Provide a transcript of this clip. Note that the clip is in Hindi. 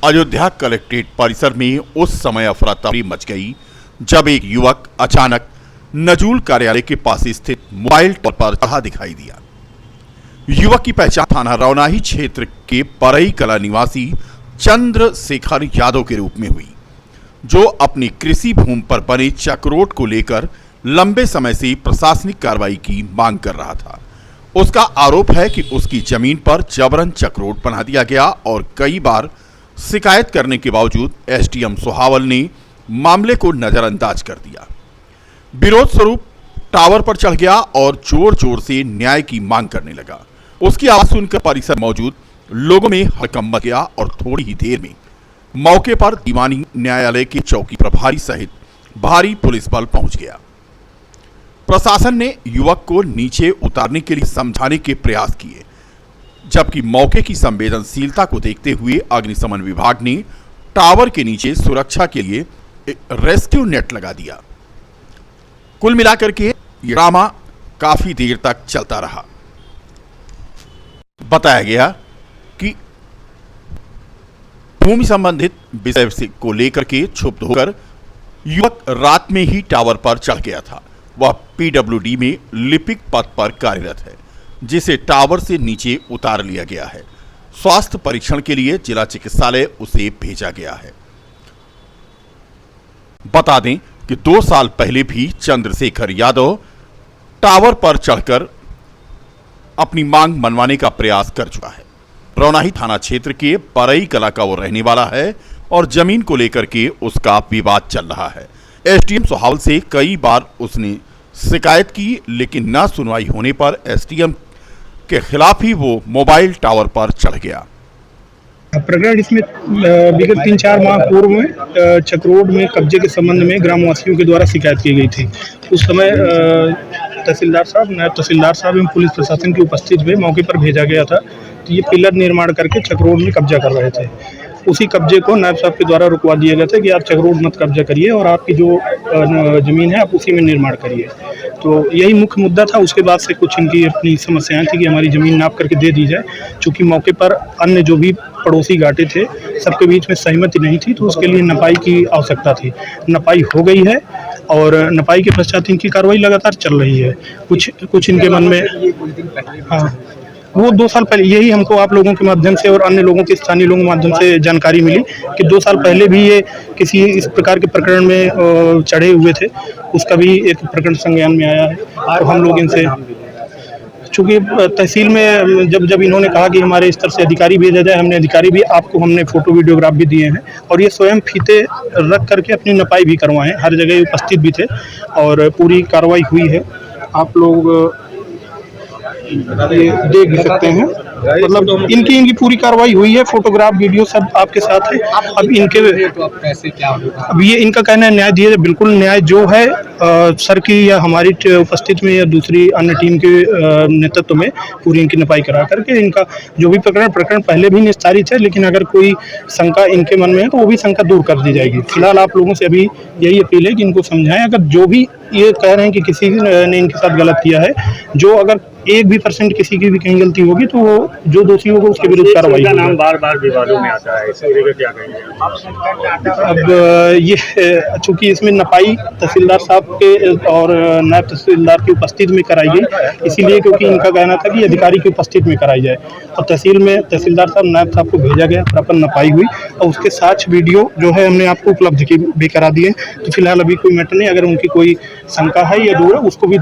अयोध्या कलेक्ट्रेट परिसर में उस समय अफरा तफरी मच गई जब एक युवक अचानक नजूल कार्यालय के पास स्थित मोबाइल टावर पर चढ़ा दिखाई दिया। युवक की पहचान थाना रौनाही क्षेत्र के परई कला निवासी चंद्रशेखर यादव के रूप में हुई, जो अपनी कृषि भूमि पर बने चक्रोट को लेकर लंबे समय से प्रशासनिक कार्रवाई की मांग कर रहा था। उसका आरोप है कि उसकी जमीन पर जबरन चक्रोट बना दिया गया और कई बार शिकायत करने के बावजूद एसडीएम सोहावल ने मामले को नजरअंदाज कर दिया। विरोध स्वरूप टावर पर चढ़ गया और जोर जोर से न्याय की मांग करने लगा। उसकी आवाज सुनकर परिसर मौजूद लोगों में हड़कंप मच गया और थोड़ी ही देर में मौके पर दीवानी न्यायालय के चौकी प्रभारी सहित भारी पुलिस बल पहुंच गया। प्रशासन ने युवक को नीचे उतारने के लिए समझाने के प्रयास किए, जबकि मौके की संवेदनशीलता को देखते हुए अग्निशमन विभाग ने टावर के नीचे सुरक्षा के लिए रेस्क्यू नेट लगा दिया। कुल मिलाकर के ये ड्रामा काफी देर तक चलता रहा। बताया गया कि भूमि संबंधित विषय को लेकर के क्षुब्ध होकर युवक रात में ही टावर पर चढ़ गया था। वह पीडब्ल्यूडी में लिपिक पद पर कार्यरत है, जिसे टावर से नीचे उतार लिया गया है। स्वास्थ्य परीक्षण के लिए जिला चिकित्सालय उसे भेजा गया है। बता दें कि 2 साल पहले भी चंद्रशेखर यादव टावर पर चढ़कर अपनी मांग मनवाने का प्रयास कर चुका है। रौनाही थाना क्षेत्र के परई कला का वो रहने वाला है और जमीन को लेकर के उसका विवाद चल रहा है। एसडीएम सोहावल से कई बार उसने शिकायत की, लेकिन न सुनवाई होने पर एसडीएम के खिलाफ ही वो मोबाइल टावर पर चढ़ गया। प्रकरण इसमें विगत 3-4 माह पूर्व में चक्रोड में कब्जे के संबंध में ग्रामवासियों के द्वारा शिकायत की गई थी। उस समय तहसीलदार साहब, नायब तहसीलदार साहब एवं पुलिस प्रशासन की उपस्थिति में मौके पर भेजा गया था। तो ये पिलर निर्माण करके चक्रोड में कब्जा कर रहे थे। उसी कब्जे को नायब साहब के द्वारा रुकवा दिया गया था कि आप चक्रोड मत कब्जा करिए और आपकी जो ज़मीन है आप उसी में निर्माण करिए। तो यही मुख्य मुद्दा था। उसके बाद से कुछ इनकी अपनी समस्याएं थी कि हमारी ज़मीन नाप करके दे दी जाए। चूँकि मौके पर अन्य जो भी पड़ोसी घाटे थे, सबके बीच में सहमति नहीं थी, तो उसके लिए नपाई की आवश्यकता थी। नपाई हो गई है और नपाई के पश्चात इनकी कार्रवाई लगातार चल रही है। कुछ इनके मन में, हाँ, वो 2 साल पहले यही हमको आप लोगों के माध्यम से और अन्य लोगों के स्थानीय लोगों के माध्यम से जानकारी मिली कि 2 साल पहले भी ये किसी इस प्रकार के प्रकरण में चढ़े हुए थे। उसका भी एक प्रकरण संज्ञान में आया है। तो हम लोग इनसे, चूँकि तहसील में जब इन्होंने कहा कि हमारे स्तर से अधिकारी भेजा जाए, हमने अधिकारी भी, आपको हमने फोटो वीडियोग्राफ भी दिए हैं और ये स्वयं फीते रख करके अपनी नपाई भी करवाएं, हर जगह उपस्थित भी थे और पूरी कार्रवाई हुई है। आप लोग ये देख भी सकते हैं, मतलब इनकी पूरी कार्रवाई हुई है। फोटोग्राफ, वीडियो सब आपके साथ है। अब इनके अब ये इनका कहना है न्याय दिए, बिल्कुल न्याय जो है सर की या हमारी उपस्थिति में या दूसरी अन्य टीम के नेतृत्व में पूरी इनकी नपाई करा करके इनका जो भी प्रकरण पहले भी निस्तारित है, लेकिन अगर कोई शंका इनके मन में है तो वो भी शंका दूर कर दी जाएगी। फिलहाल आप लोगों से अभी यही अपील है कि इनको समझाएं। अगर जो भी ये कह रहे हैं कि किसी ने इनके साथ गलत किया है, जो अगर 1 भी % किसी की भी कहीं गलती होगी तो वो जो दोषी होगा उसके विरुद्ध कार्रवाई होगी। नाम बार-बार विवादों में आता है, इसको लेकर क्या कहेंगे? अब ये चूंकि इसमें नपाई तहसीलदार साहब के और नायब तहसीलदार की उपस्थिति में कराई गई, इसीलिए क्योंकि इनका कहना था कि अधिकारी की उपस्थिति में कराई जाए और तहसील में तहसीलदार साहब, नायब साहब को भेजा गया, प्रॉपर नपाई हुई और उसके साथ वीडियो जो है हमने आपको उपलब्ध भी करा दिए। तो फिलहाल अभी कोई मैटर नहीं। अगर उनकी कोई शंका है या दूर है उसको भी